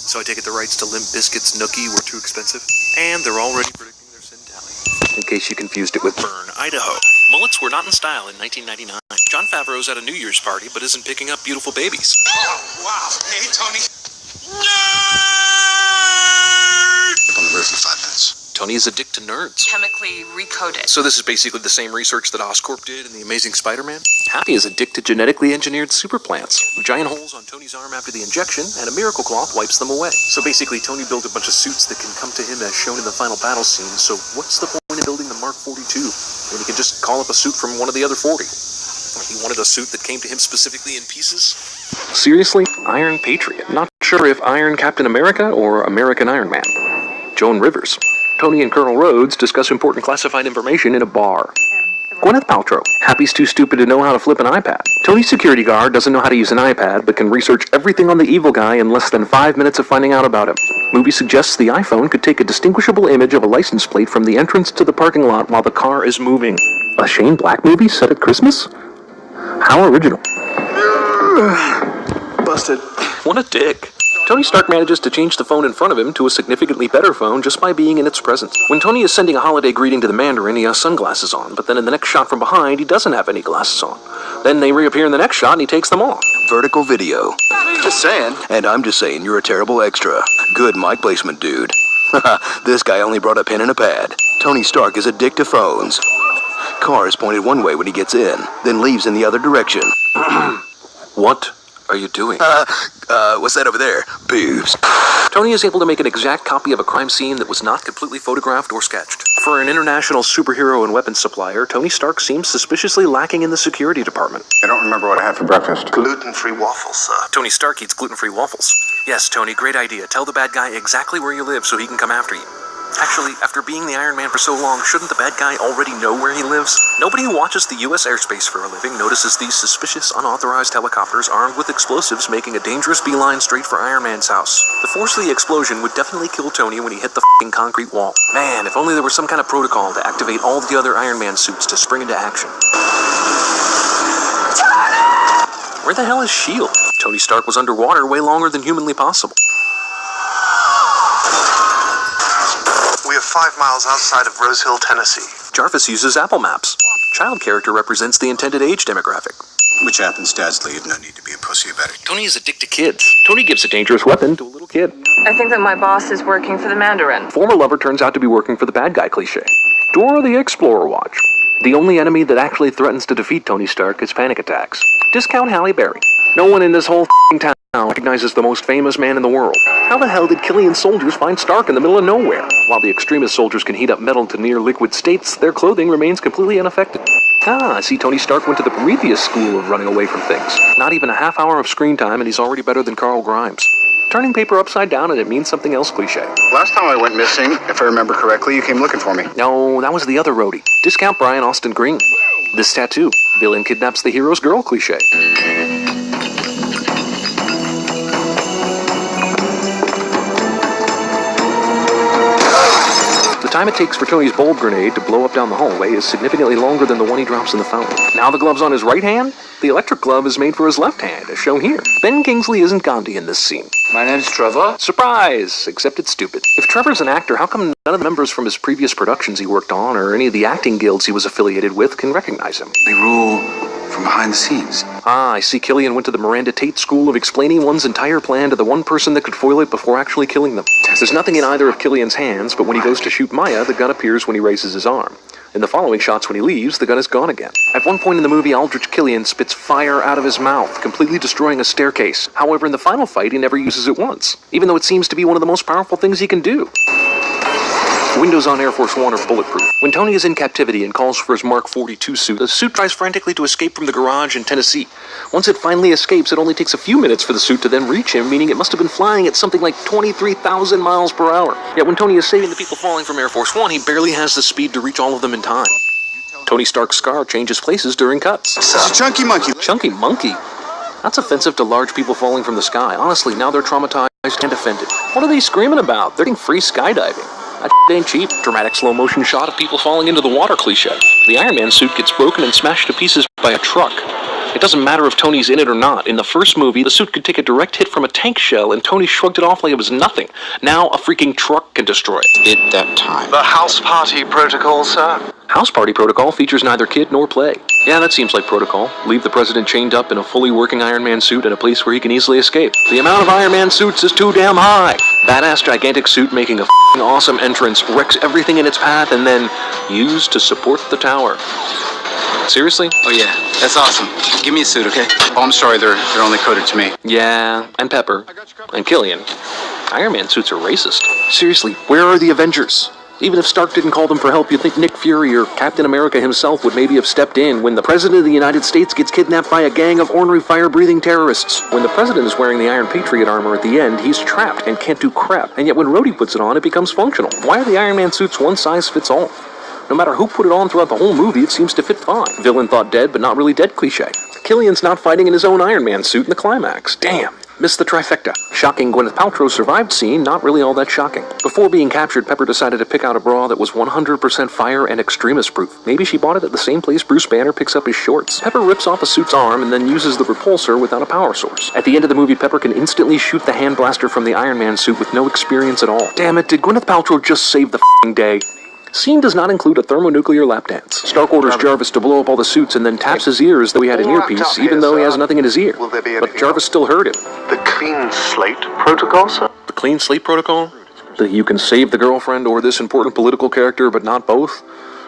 So I take it the rights to Limp Bizkit's Nookie were too expensive? And they're already predicting their sin tally. In case you confused it with Burn, Idaho. Mullets were not in style in 1999. John Favreau's at a New Year's party, but isn't picking up beautiful babies. Oh, wow. Hey, Tony. On the roof in 5 minutes. Tony is addicted to nerds. Chemically recoded. So this is basically the same research that Oscorp did in The Amazing Spider-Man? Happy is addicted to genetically engineered super plants. Giant holes on Tony's arm after the injection, and a miracle cloth wipes them away. So basically, Tony built a bunch of suits that can come to him as shown in the final battle scene, so what's the point of building the Mark 42 when he can just call up a suit from one of the other 40? He wanted a suit that came to him specifically in pieces? Seriously? Iron Patriot. Not sure if Iron Captain America or American Iron Man. Joan Rivers. Tony and Colonel Rhodes discuss important classified information in a bar. Gwyneth Paltrow. Happy's too stupid to know how to flip an iPad. Tony's security guard doesn't know how to use an iPad, but can research everything on the evil guy in less than 5 minutes of finding out about him. Movie suggests the iPhone could take a distinguishable image of a license plate from the entrance to the parking lot while the car is moving. A Shane Black movie set at Christmas? How original. Busted. What a dick. Tony Stark manages to change the phone in front of him to a significantly better phone just by being in its presence. When Tony is sending a holiday greeting to the Mandarin, he has sunglasses on, but then in the next shot from behind, he doesn't have any glasses on. Then they reappear in the next shot and he takes them off. Vertical video. Just saying. And I'm just saying you're a terrible extra. Good mic placement, dude. This guy only brought a pen and a pad. Tony Stark is addicted to phones. Car is pointed one way when he gets in, then leaves in the other direction. What are you doing? What's that over there? Boobs. Tony is able to make an exact copy of a crime scene that was not completely photographed or sketched. For an international superhero and weapons supplier, Tony Stark seems suspiciously lacking in the security department. I don't remember what I had for breakfast. Gluten-free waffles, sir. Tony Stark eats gluten-free waffles. Yes, Tony, great idea. Tell the bad guy exactly where you live so he can come after you. Actually, after being the Iron Man for so long, shouldn't the bad guy already know where he lives? Nobody who watches the U.S. airspace for a living notices these suspicious, unauthorized helicopters armed with explosives making a dangerous beeline straight for Iron Man's house. The force of the explosion would definitely kill Tony when he hit the f***ing concrete wall. Man, if only there was some kind of protocol to activate all the other Iron Man suits to spring into action. Where the hell is S.H.I.E.L.D.? Tony Stark was underwater way longer than humanly possible. We are 5 miles outside of Rose Hill, Tennessee. Jarvis uses Apple Maps. Child character represents the intended age demographic. Which happens, dads leave, no need to be a pussy about it. Tony is addicted to kids. Tony gives a dangerous weapon to a little kid. I think that my boss is working for the Mandarin. Former lover turns out to be working for the bad guy cliché. Dora the Explorer watch. The only enemy that actually threatens to defeat Tony Stark is panic attacks. Discount Halle Berry. No one in this whole town recognizes the most famous man in the world. How the hell did Killian's soldiers find Stark in the middle of nowhere? While the extremist soldiers can heat up metal to near liquid states, their clothing remains completely unaffected. I see Tony Stark went to the Prometheus school of running away from things. Not even a half hour of screen time and he's already better than Carl Grimes. Turning paper upside down and it means something else cliché. Last time I went missing, if I remember correctly, you came looking for me. No, that was the other roadie. Discount Brian Austin Green. This tattoo. Villain kidnaps the hero's girl cliché. The time it takes for Tony's bulb grenade to blow up down the hallway is significantly longer than the one he drops in the fountain. Now the glove's on his right hand? The electric glove is made for his left hand, as shown here. Ben Kingsley isn't Gandhi in this scene. My name's Trevor. Surprise! Except it's stupid. If Trevor's an actor, how come none of the members from his previous productions he worked on, or any of the acting guilds he was affiliated with, can recognize him? They rule from behind the scenes. I see Killian went to the Miranda Tate school of explaining one's entire plan to the one person that could foil it before actually killing them. There's nothing in either of Killian's hands, but when he goes to shoot Maya, the gun appears when he raises his arm. In the following shots when he leaves, the gun is gone again. At one point in the movie, Aldrich Killian spits fire out of his mouth, completely destroying a staircase. However, in the final fight, he never uses it once, even though it seems to be one of the most powerful things he can do. Windows on Air Force One are bulletproof. When Tony is in captivity and calls for his Mark 42 suit, the suit tries frantically to escape from the garage in Tennessee. Once it finally escapes, it only takes a few minutes for the suit to then reach him, meaning it must have been flying at something like 23,000 miles per hour. Yet when Tony is saving the people falling from Air Force One, he barely has the speed to reach all of them in time. Tony Stark's scar changes places during cuts. It's a chunky monkey. Chunky monkey? That's offensive to large people falling from the sky. Honestly, now they're traumatized and offended. What are they screaming about? They're getting free skydiving. That ain't cheap. Dramatic slow-motion shot of people falling into the water cliché. The Iron Man suit gets broken and smashed to pieces by a truck. It doesn't matter if Tony's in it or not. In the first movie, the suit could take a direct hit from a tank shell, and Tony shrugged it off like it was nothing. Now, a freaking truck can destroy it. At that time. The house party protocol, sir? House Party Protocol features neither kid nor play. Yeah, that seems like protocol. Leave the president chained up in a fully working Iron Man suit in a place where he can easily escape. The amount of Iron Man suits is too damn high. Badass gigantic suit making a f***ing awesome entrance, wrecks everything in its path, and then used to support the tower. Seriously? Oh yeah, that's awesome. Give me a suit, okay? Oh, I'm sorry, they're only coded to me. Yeah, and Pepper. And Killian. Iron Man suits are racist. Seriously, where are the Avengers? Even if Stark didn't call them for help, you'd think Nick Fury or Captain America himself would maybe have stepped in when the President of the United States gets kidnapped by a gang of ornery fire-breathing terrorists. When the President is wearing the Iron Patriot armor at the end, he's trapped and can't do crap. And yet when Rhodey puts it on, it becomes functional. Why are the Iron Man suits one size fits all? No matter who put it on throughout the whole movie, it seems to fit fine. Villain thought dead, but not really dead cliché. Killian's not fighting in his own Iron Man suit in the climax. Damn. Missed the trifecta. Shocking Gwyneth Paltrow survived scene, not really all that shocking. Before being captured, Pepper decided to pick out a bra that was 100% fire and extremist proof. Maybe she bought it at the same place Bruce Banner picks up his shorts. Pepper rips off a suit's arm and then uses the repulsor without a power source. At the end of the movie, Pepper can instantly shoot the hand blaster from the Iron Man suit with no experience at all. Damn it, did Gwyneth Paltrow just save the f***ing day? Scene does not include a thermonuclear lap dance. Stark orders Jarvis to blow up all the suits and then taps his ear as though he had an earpiece, even though he has nothing in his ear. But Jarvis still heard him. The clean slate protocol, sir? The clean slate protocol? That you can save the girlfriend or this important political character, but not both?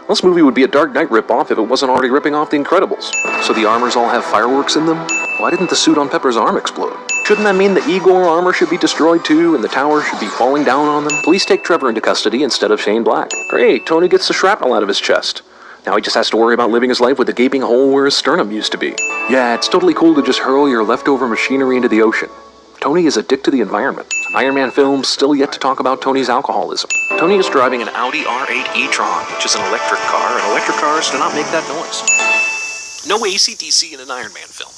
This movie would be a Dark Knight ripoff if it wasn't already ripping off The Incredibles. So the armors all have fireworks in them? Why didn't the suit on Pepper's arm explode? Shouldn't that mean the Igor armor should be destroyed too, and the tower should be falling down on them? Police take Trevor into custody instead of Shane Black. Great, Tony gets the shrapnel out of his chest. Now he just has to worry about living his life with a gaping hole where his sternum used to be. Yeah, it's totally cool to just hurl your leftover machinery into the ocean. Tony is a dick to the environment. Iron Man films still yet to talk about Tony's alcoholism. Tony is driving an Audi R8 e-tron, which is an electric car, and electric cars do not make that noise. No AC/DC in an Iron Man film.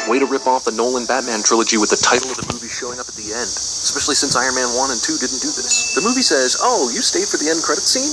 Way to rip off the Nolan Batman trilogy with the title of the movie showing up at the end. Especially since Iron Man 1 and 2 didn't do this. The movie says, oh, you stayed for the end credits scene?